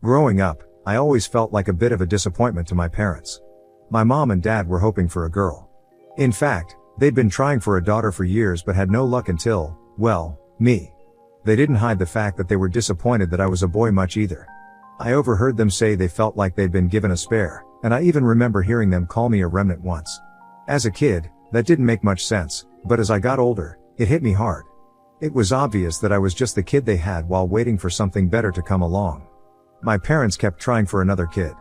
Growing up, I always felt like a bit of a disappointment to my parents. My mom and dad were hoping for a girl. In fact, they'd been trying for a daughter for years but had no luck until, well, me. They didn't hide the fact that they were disappointed that I was a boy much either. I overheard them say they felt like they'd been given a spare, and I even remember hearing them call me a remnant once. As a kid, that didn't make much sense, but as I got older, it hit me hard. It was obvious that I was just the kid they had while waiting for something better to come along. My parents kept trying for another kid.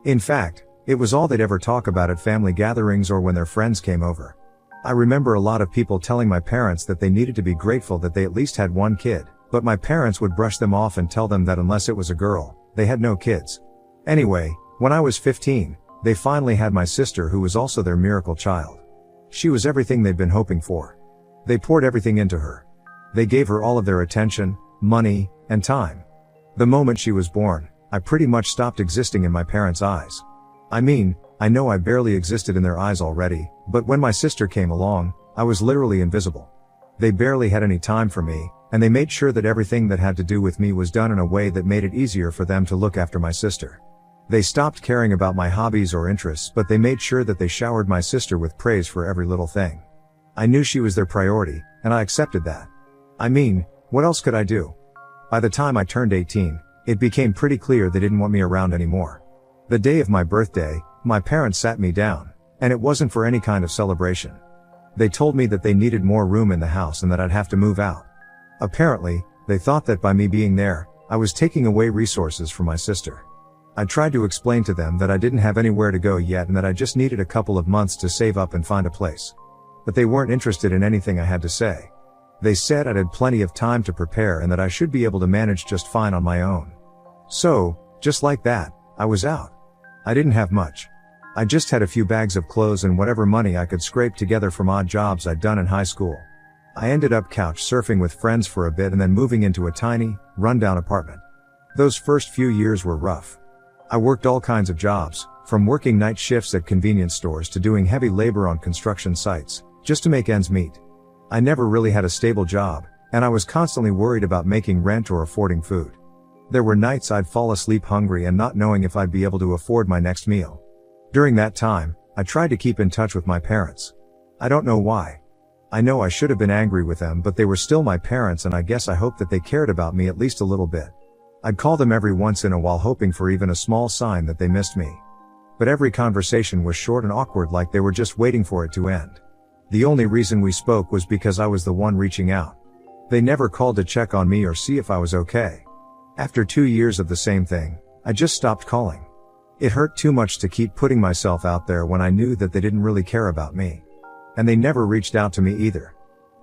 In fact, it was all they'd ever talk about at family gatherings or when their friends came over. I remember a lot of people telling my parents that they needed to be grateful that they at least had one kid, but my parents would brush them off and tell them that unless it was a girl, they had no kids. Anyway, when I was 15, they finally had my sister, who was also their miracle child. She was everything they'd been hoping for. They poured everything into her. They gave her all of their attention, money, and time. The moment she was born, I pretty much stopped existing in my parents' eyes. I mean, I know I barely existed in their eyes already, but when my sister came along, I was literally invisible. They barely had any time for me, and they made sure that everything that had to do with me was done in a way that made it easier for them to look after my sister. They stopped caring about my hobbies or interests, but they made sure that they showered my sister with praise for every little thing. I knew she was their priority, and I accepted that. I mean, what else could I do? By the time I turned 18, it became pretty clear they didn't want me around anymore. The day of my birthday, my parents sat me down, and it wasn't for any kind of celebration. They told me that they needed more room in the house and that I'd have to move out. Apparently, they thought that by me being there, I was taking away resources from my sister. I tried to explain to them that I didn't have anywhere to go yet and that I just needed a couple of months to save up and find a place. But they weren't interested in anything I had to say. They said I'd had plenty of time to prepare and that I should be able to manage just fine on my own. So, just like that, I was out. I didn't have much. I just had a few bags of clothes and whatever money I could scrape together from odd jobs I'd done in high school. I ended up couch surfing with friends for a bit and then moving into a tiny, rundown apartment. Those first few years were rough. I worked all kinds of jobs, from working night shifts at convenience stores to doing heavy labor on construction sites, just to make ends meet. I never really had a stable job, and I was constantly worried about making rent or affording food. There were nights I'd fall asleep hungry and not knowing if I'd be able to afford my next meal. During that time, I tried to keep in touch with my parents. I don't know why. I know I should have been angry with them, but they were still my parents, and I guess I hoped that they cared about me at least a little bit. I'd call them every once in a while hoping for even a small sign that they missed me. But every conversation was short and awkward, like they were just waiting for it to end. The only reason we spoke was because I was the one reaching out. They never called to check on me or see if I was okay. After 2 years of the same thing, I just stopped calling. It hurt too much to keep putting myself out there when I knew that they didn't really care about me. And they never reached out to me either.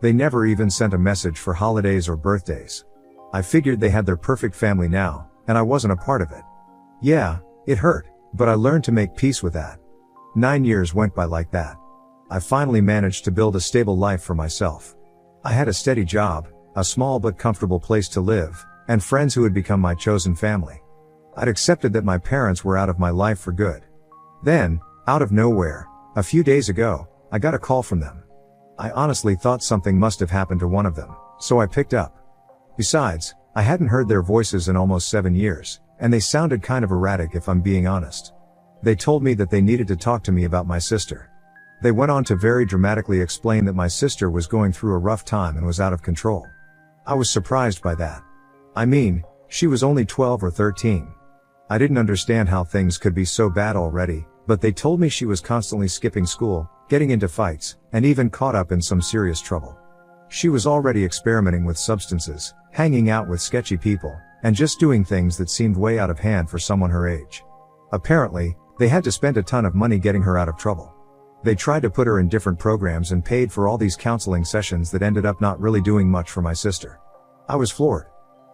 They never even sent a message for holidays or birthdays. I figured they had their perfect family now, and I wasn't a part of it. Yeah, it hurt, but I learned to make peace with that. 9 years went by like that. I finally managed to build a stable life for myself. I had a steady job, a small but comfortable place to live, and friends who had become my chosen family. I'd accepted that my parents were out of my life for good. Then, out of nowhere, a few days ago, I got a call from them. I honestly thought something must have happened to one of them, so I picked up. Besides, I hadn't heard their voices in almost 7 years, and they sounded kind of erratic if I'm being honest. They told me that they needed to talk to me about my sister. They went on to very dramatically explain that my sister was going through a rough time and was out of control. I was surprised by that. I mean, she was only 12 or 13. I didn't understand how things could be so bad already, but they told me she was constantly skipping school, getting into fights, and even caught up in some serious trouble. She was already experimenting with substances, hanging out with sketchy people, and just doing things that seemed way out of hand for someone her age. Apparently, they had to spend a ton of money getting her out of trouble. They tried to put her in different programs and paid for all these counseling sessions that ended up not really doing much for my sister. I was floored.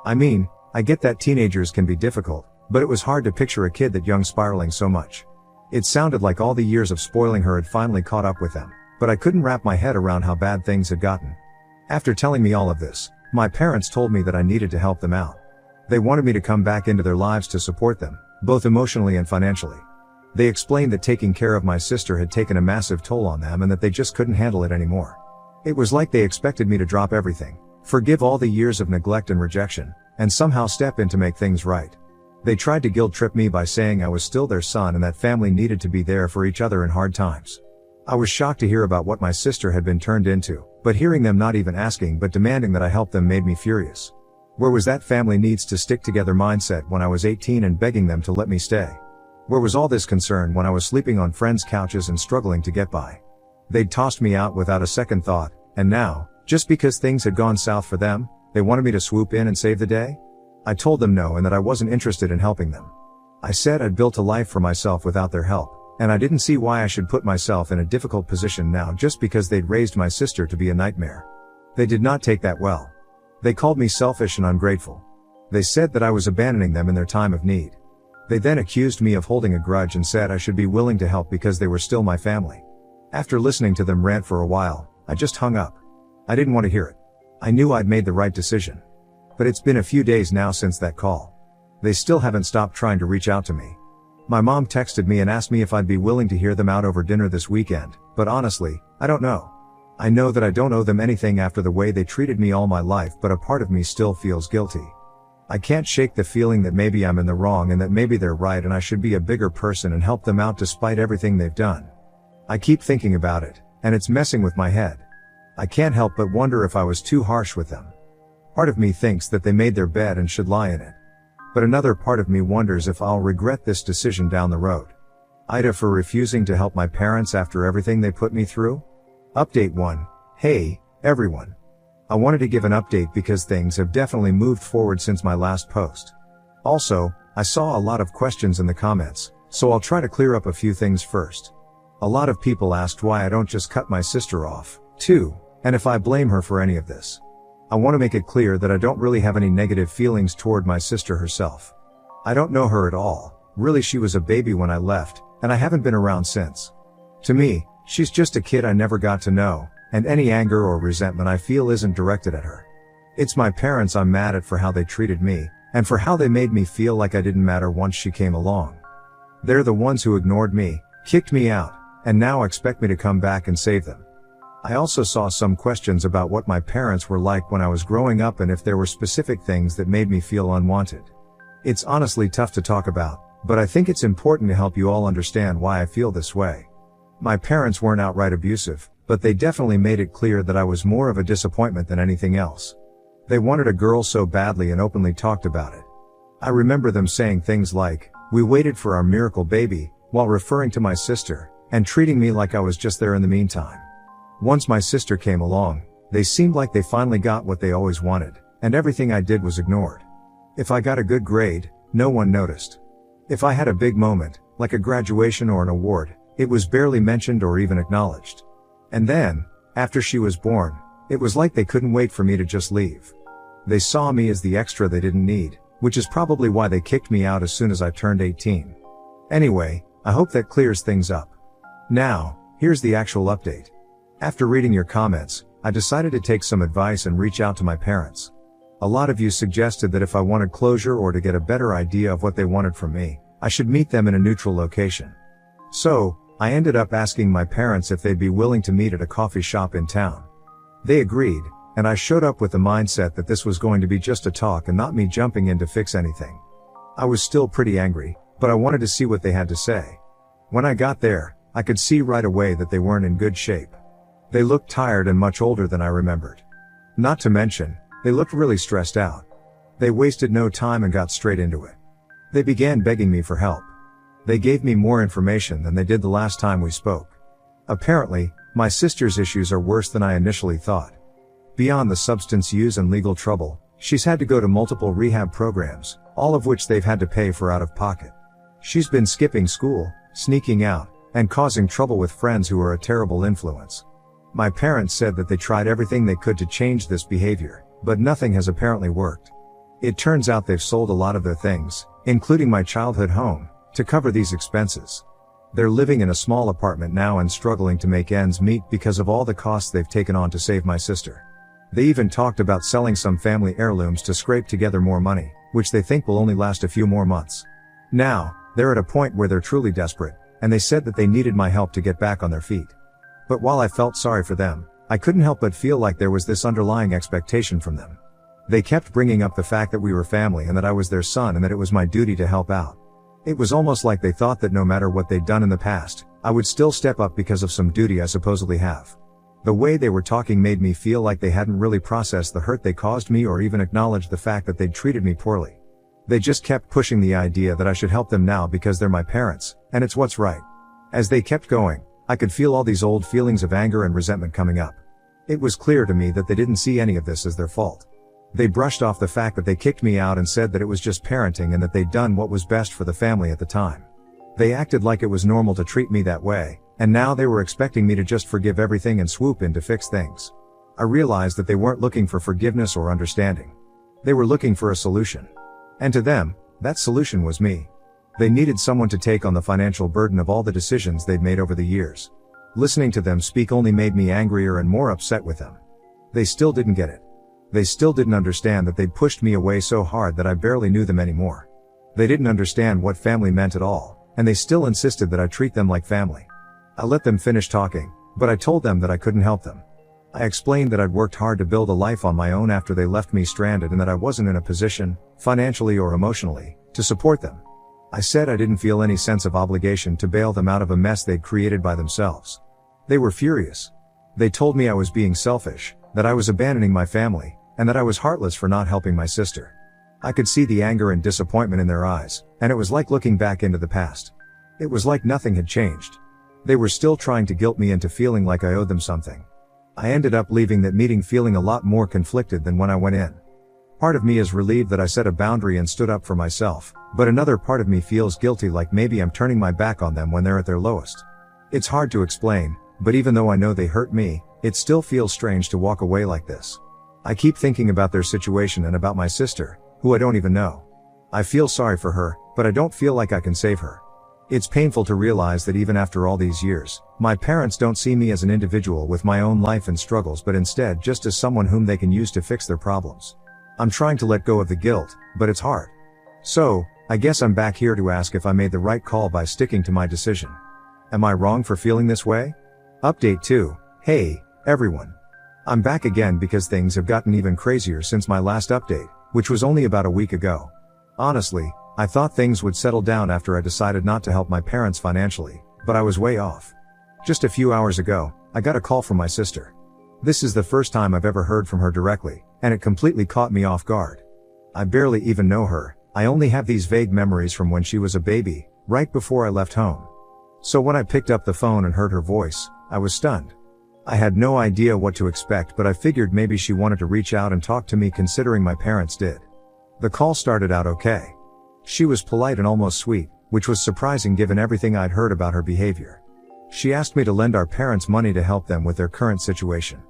I mean, I get that teenagers can be difficult, but it was hard to picture a kid that young spiraling so much. It sounded like all the years of spoiling her had finally caught up with them, but I couldn't wrap my head around how bad things had gotten. After telling me all of this, my parents told me that I needed to help them out. They wanted me to come back into their lives to support them, both emotionally and financially. They explained that taking care of my sister had taken a massive toll on them and that they just couldn't handle it anymore. It was like they expected me to drop everything, forgive all the years of neglect and rejection, and somehow step in to make things right. They tried to guilt trip me by saying I was still their son and that family needed to be there for each other in hard times. I was shocked to hear about what my sister had been turned into, but hearing them not even asking but demanding that I help them made me furious. Where was that family needs to stick together mindset when I was 18 and begging them to let me stay? Where was all this concern when I was sleeping on friends' couches and struggling to get by? They'd tossed me out without a second thought, and now, just because things had gone south for them, they wanted me to swoop in and save the day? I told them no and that I wasn't interested in helping them. I said I'd built a life for myself without their help, and I didn't see why I should put myself in a difficult position now just because they'd raised my sister to be a nightmare. They did not take that well. They called me selfish and ungrateful. They said that I was abandoning them in their time of need. They then accused me of holding a grudge and said I should be willing to help because they were still my family. After listening to them rant for a while, I just hung up. I didn't want to hear it. I knew I'd made the right decision. But it's been a few days now since that call. They still haven't stopped trying to reach out to me. My mom texted me and asked me if I'd be willing to hear them out over dinner this weekend, but honestly, I don't know. I know that I don't owe them anything after the way they treated me all my life, but a part of me still feels guilty. I can't shake the feeling that maybe I'm in the wrong and that maybe they're right and I should be a bigger person and help them out despite everything they've done. I keep thinking about it, and it's messing with my head. I can't help but wonder if I was too harsh with them. Part of me thinks that they made their bed and should lie in it. But another part of me wonders if I'll regret this decision down the road. Ida for refusing to help my parents after everything they put me through? Update 1. Hey, everyone. I wanted to give an update because things have definitely moved forward since my last post. Also, I saw a lot of questions in the comments, so I'll try to clear up a few things first. A lot of people asked why I don't just cut my sister off, too, and if I blame her for any of this. I want to make it clear that I don't really have any negative feelings toward my sister herself. I don't know her at all. Really, she was a baby when I left, and I haven't been around since. To me, she's just a kid I never got to know, and any anger or resentment I feel isn't directed at her. It's my parents I'm mad at for how they treated me, and for how they made me feel like I didn't matter once she came along. They're the ones who ignored me, kicked me out, and now expect me to come back and save them. I also saw some questions about what my parents were like when I was growing up and if there were specific things that made me feel unwanted. It's honestly tough to talk about, but I think it's important to help you all understand why I feel this way. My parents weren't outright abusive, but they definitely made it clear that I was more of a disappointment than anything else. They wanted a girl so badly and openly talked about it. I remember them saying things like, "We waited for our miracle baby," while referring to my sister, and treating me like I was just there in the meantime. Once my sister came along, they seemed like they finally got what they always wanted, and everything I did was ignored. If I got a good grade, no one noticed. If I had a big moment, like a graduation or an award, it was barely mentioned or even acknowledged. And then, after she was born, it was like they couldn't wait for me to just leave. They saw me as the extra they didn't need, which is probably why they kicked me out as soon as I turned 18. Anyway, I hope that clears things up. Now, here's the actual update. After reading your comments, I decided to take some advice and reach out to my parents. A lot of you suggested that if I wanted closure or to get a better idea of what they wanted from me, I should meet them in a neutral location. So, I ended up asking my parents if they'd be willing to meet at a coffee shop in town. They agreed, and I showed up with the mindset that this was going to be just a talk and not me jumping in to fix anything. I was still pretty angry, but I wanted to see what they had to say. When I got there, I could see right away that they weren't in good shape. They looked tired and much older than I remembered. Not to mention, they looked really stressed out. They wasted no time and got straight into it. They began begging me for help. They gave me more information than they did the last time we spoke. Apparently, my sister's issues are worse than I initially thought. Beyond the substance use and legal trouble, she's had to go to multiple rehab programs, all of which they've had to pay for out of pocket. She's been skipping school, sneaking out, and causing trouble with friends who are a terrible influence. My parents said that they tried everything they could to change this behavior, but nothing has apparently worked. It turns out they've sold a lot of their things, including my childhood home, to cover these expenses. They're living in a small apartment now and struggling to make ends meet because of all the costs they've taken on to save my sister. They even talked about selling some family heirlooms to scrape together more money, which they think will only last a few more months. Now, they're at a point where they're truly desperate, and they said that they needed my help to get back on their feet. But while I felt sorry for them, I couldn't help but feel like there was this underlying expectation from them. They kept bringing up the fact that we were family and that I was their son and that it was my duty to help out. It was almost like they thought that no matter what they'd done in the past, I would still step up because of some duty I supposedly have. The way they were talking made me feel like they hadn't really processed the hurt they caused me or even acknowledged the fact that they'd treated me poorly. They just kept pushing the idea that I should help them now because they're my parents, and it's what's right. As they kept going, I could feel all these old feelings of anger and resentment coming up. It was clear to me that they didn't see any of this as their fault. They brushed off the fact that they kicked me out and said that it was just parenting and that they'd done what was best for the family at the time. They acted like it was normal to treat me that way, and now they were expecting me to just forgive everything and swoop in to fix things. I realized that they weren't looking for forgiveness or understanding. They were looking for a solution. And to them, that solution was me. They needed someone to take on the financial burden of all the decisions they'd made over the years. Listening to them speak only made me angrier and more upset with them. They still didn't get it. They still didn't understand that they'd pushed me away so hard that I barely knew them anymore. They didn't understand what family meant at all, and they still insisted that I treat them like family. I let them finish talking, but I told them that I couldn't help them. I explained that I'd worked hard to build a life on my own after they left me stranded and that I wasn't in a position, financially or emotionally, to support them. I said I didn't feel any sense of obligation to bail them out of a mess they'd created by themselves. They were furious. They told me I was being selfish, that I was abandoning my family, and that I was heartless for not helping my sister. I could see the anger and disappointment in their eyes, and it was like looking back into the past. It was like nothing had changed. They were still trying to guilt me into feeling like I owed them something. I ended up leaving that meeting feeling a lot more conflicted than when I went in. Part of me is relieved that I set a boundary and stood up for myself, but another part of me feels guilty, like maybe I'm turning my back on them when they're at their lowest. It's hard to explain, but even though I know they hurt me, it still feels strange to walk away like this. I keep thinking about their situation and about my sister, who I don't even know. I feel sorry for her, but I don't feel like I can save her. It's painful to realize that even after all these years, my parents don't see me as an individual with my own life and struggles, but instead just as someone whom they can use to fix their problems. I'm trying to let go of the guilt, but it's hard. So, I guess I'm back here to ask if I made the right call by sticking to my decision. Am I wrong for feeling this way? Update 2. Hey, everyone. I'm back again because things have gotten even crazier since my last update, which was only about a week ago. Honestly, I thought things would settle down after I decided not to help my parents financially, but I was way off. Just a few hours ago, I got a call from my sister. This is the first time I've ever heard from her directly, and it completely caught me off guard. I barely even know her. I only have these vague memories from when she was a baby, right before I left home. So when I picked up the phone and heard her voice, I was stunned. I had no idea what to expect, but I figured maybe she wanted to reach out and talk to me considering my parents did. The call started out okay. She was polite and almost sweet, which was surprising given everything I'd heard about her behavior. She asked me to lend our parents money to help them with their current situation.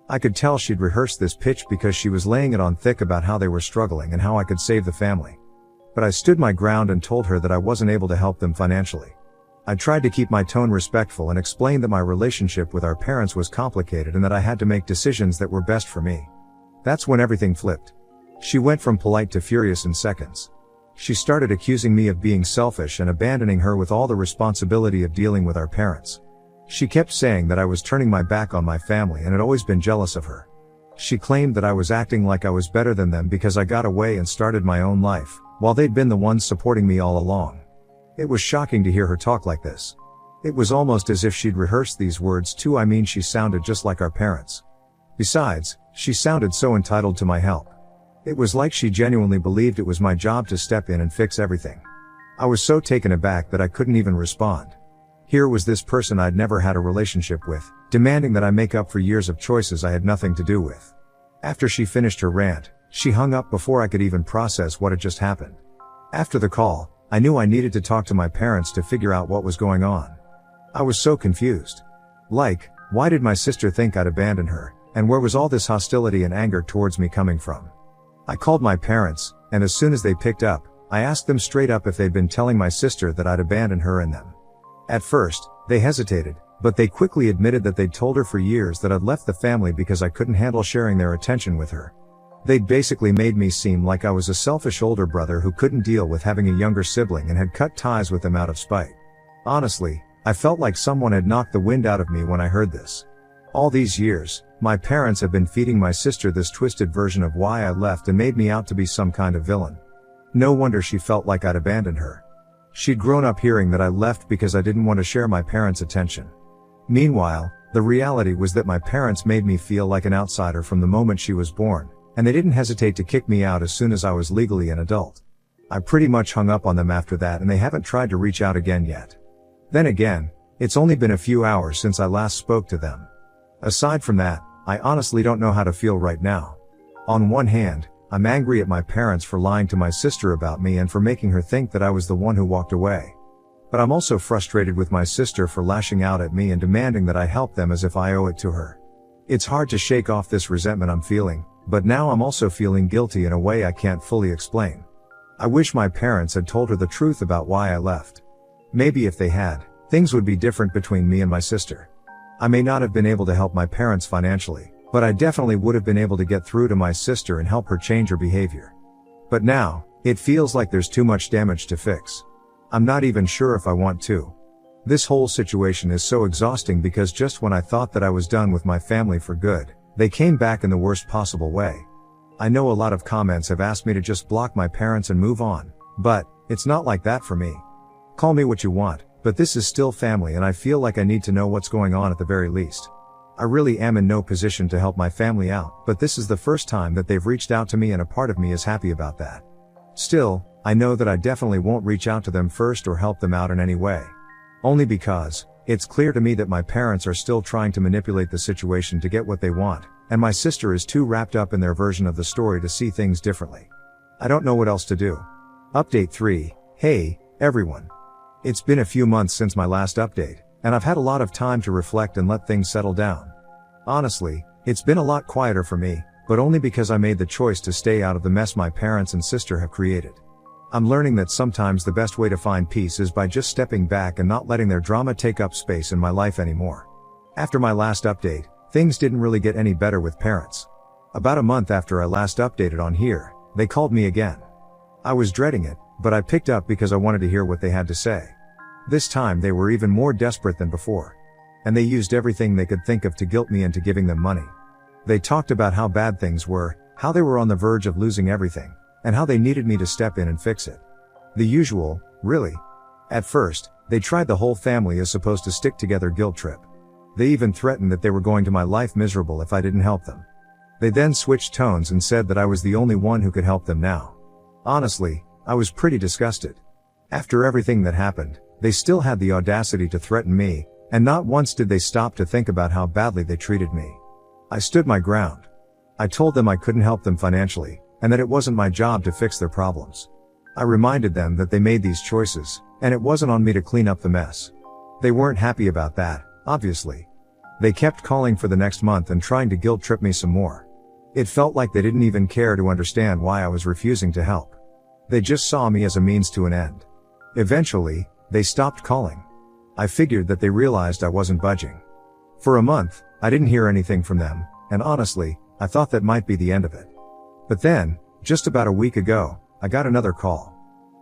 I could tell she'd rehearsed this pitch because she was laying it on thick about how they were struggling and how I could save the family. But I stood my ground and told her that I wasn't able to help them financially. I tried to keep my tone respectful and explained that my relationship with our parents was complicated and that I had to make decisions that were best for me. That's when everything flipped. She went from polite to furious in seconds. She started accusing me of being selfish and abandoning her with all the responsibility of dealing with our parents. She kept saying that I was turning my back on my family and had always been jealous of her. She claimed that I was acting like I was better than them because I got away and started my own life, while they'd been the ones supporting me all along. It was shocking to hear her talk like this. It was almost as if she'd rehearsed these words too. I mean, she sounded just like our parents. Besides, she sounded so entitled to my help. It was like she genuinely believed it was my job to step in and fix everything. I was so taken aback that I couldn't even respond. Here was this person I'd never had a relationship with, demanding that I make up for years of choices I had nothing to do with. After she finished her rant, she hung up before I could even process what had just happened. After the call, I knew I needed to talk to my parents to figure out what was going on. I was so confused. Like, why did my sister think I'd abandon her, and where was all this hostility and anger towards me coming from? I called my parents, and as soon as they picked up, I asked them straight up if they'd been telling my sister that I'd abandoned her and them. At first, they hesitated, but they quickly admitted that they'd told her for years that I'd left the family because I couldn't handle sharing their attention with her. They'd basically made me seem like I was a selfish older brother who couldn't deal with having a younger sibling and had cut ties with them out of spite. Honestly, I felt like someone had knocked the wind out of me when I heard this. All these years, My parents have been feeding my sister this twisted version of why I left and made me out to be some kind of villain. No wonder she felt like I'd abandoned her. She'd grown up hearing that I left because I didn't want to share my parents' attention. Meanwhile, the reality was that my parents made me feel like an outsider from the moment she was born, and they didn't hesitate to kick me out as soon as I was legally an adult. I pretty much hung up on them after that, and they haven't tried to reach out again yet. Then again, it's only been a few hours since I last spoke to them. Aside from that, I honestly don't know how to feel right now. On one hand, I'm angry at my parents for lying to my sister about me and for making her think that I was the one who walked away. But I'm also frustrated with my sister for lashing out at me and demanding that I help them as if I owe it to her. It's hard to shake off this resentment I'm feeling, but now I'm also feeling guilty in a way I can't fully explain. I wish my parents had told her the truth about why I left. Maybe if they had, things would be different between me and my sister. I may not have been able to help my parents financially, but I definitely would have been able to get through to my sister and help her change her behavior. But now, it feels like there's too much damage to fix. I'm not even sure if I want to. This whole situation is so exhausting because just when I thought that I was done with my family for good, they came back in the worst possible way. I know a lot of comments have asked me to just block my parents and move on, but it's not like that for me. Call me what you want, but this is still family and I feel like I need to know what's going on at the very least. I really am in no position to help my family out, but this is the first time that they've reached out to me and a part of me is happy about that. Still, I know that I definitely won't reach out to them first or help them out in any way. Only because, it's clear to me that my parents are still trying to manipulate the situation to get what they want, and my sister is too wrapped up in their version of the story to see things differently. I don't know what else to do. Update 3. Hey, everyone. It's been a few months since my last update, and I've had a lot of time to reflect and let things settle down. Honestly, it's been a lot quieter for me, but only because I made the choice to stay out of the mess my parents and sister have created. I'm learning that sometimes the best way to find peace is by just stepping back and not letting their drama take up space in my life anymore. After my last update, things didn't really get any better with parents. About a month after I last updated on here, they called me again. I was dreading it, but I picked up because I wanted to hear what they had to say. This time they were even more desperate than before. And they used everything they could think of to guilt me into giving them money. They talked about how bad things were, how they were on the verge of losing everything, and how they needed me to step in and fix it. The usual, really. At first, they tried the whole family is supposed to stick together guilt trip. They even threatened that they were going to my life miserable if I didn't help them. They then switched tones and said that I was the only one who could help them now. Honestly, I was pretty disgusted. After everything that happened, they still had the audacity to threaten me, and not once did they stop to think about how badly they treated me. I stood my ground. I told them I couldn't help them financially, and that it wasn't my job to fix their problems. I reminded them that they made these choices, and it wasn't on me to clean up the mess. They weren't happy about that, obviously. They kept calling for the next month and trying to guilt trip me some more. It felt like they didn't even care to understand why I was refusing to help. They just saw me as a means to an end. Eventually, they stopped calling. I figured that they realized I wasn't budging. For a month, I didn't hear anything from them, and honestly, I thought that might be the end of it. But then, just about a week ago, I got another call.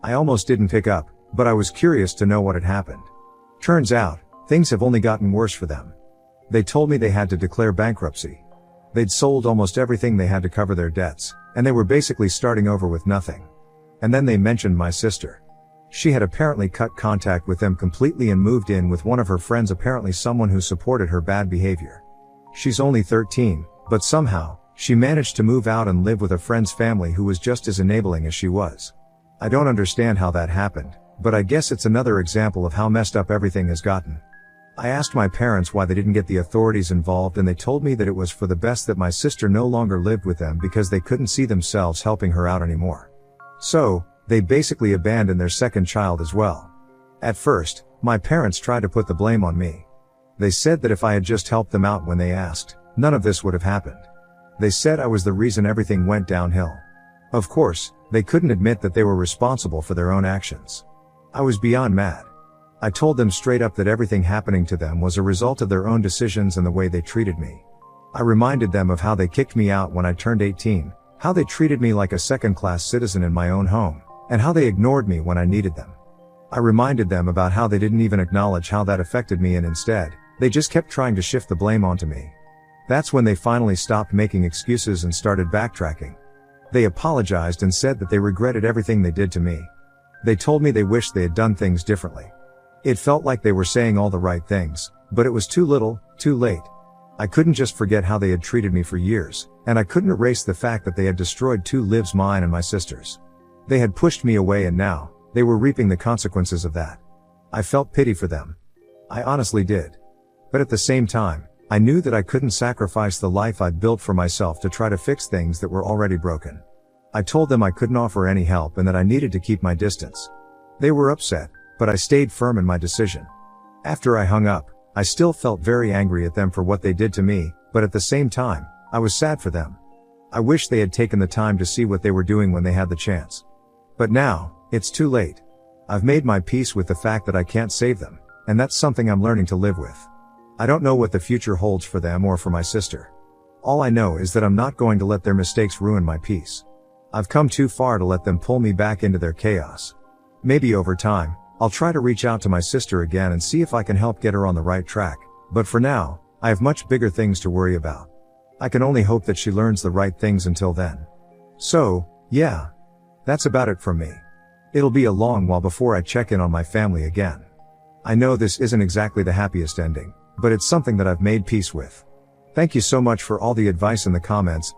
I almost didn't pick up, but I was curious to know what had happened. Turns out, things have only gotten worse for them. They told me they had to declare bankruptcy. They'd sold almost everything they had to cover their debts, and they were basically starting over with nothing. And then they mentioned my sister. She had apparently cut contact with them completely and moved in with one of her friends, apparently someone who supported her bad behavior. She's only 13, but somehow, she managed to move out and live with a friend's family who was just as enabling as she was. I don't understand how that happened, but I guess it's another example of how messed up everything has gotten. I asked my parents why they didn't get the authorities involved, and they told me that it was for the best that my sister no longer lived with them because they couldn't see themselves helping her out anymore. So, they basically abandoned their second child as well. At first, my parents tried to put the blame on me. They said that if I had just helped them out when they asked, none of this would have happened. They said I was the reason everything went downhill. Of course, they couldn't admit that they were responsible for their own actions. I was beyond mad. I told them straight up that everything happening to them was a result of their own decisions and the way they treated me. I reminded them of how they kicked me out when I turned 18, how they treated me like a second-class citizen in my own home, and how they ignored me when I needed them. I reminded them about how they didn't even acknowledge how that affected me, and instead, they just kept trying to shift the blame onto me. That's when they finally stopped making excuses and started backtracking. They apologized and said that they regretted everything they did to me. They told me they wished they had done things differently. It felt like they were saying all the right things, but it was too little, too late. I couldn't just forget how they had treated me for years, and I couldn't erase the fact that they had destroyed 2 lives, mine and my sister's. They had pushed me away and now, they were reaping the consequences of that. I felt pity for them. I honestly did. But at the same time, I knew that I couldn't sacrifice the life I'd built for myself to try to fix things that were already broken. I told them I couldn't offer any help and that I needed to keep my distance. They were upset, but I stayed firm in my decision. After I hung up, I still felt very angry at them for what they did to me, but at the same time, I was sad for them. I wish they had taken the time to see what they were doing when they had the chance. But now, it's too late. I've made my peace with the fact that I can't save them, and that's something I'm learning to live with. I don't know what the future holds for them or for my sister. All I know is that I'm not going to let their mistakes ruin my peace. I've come too far to let them pull me back into their chaos. Maybe over time, I'll try to reach out to my sister again and see if I can help get her on the right track, but for now, I have much bigger things to worry about. I can only hope that she learns the right things until then. So, yeah. That's about it from me. It'll be a long while before I check in on my family again. I know this isn't exactly the happiest ending, but it's something that I've made peace with. Thank you so much for all the advice in the comments,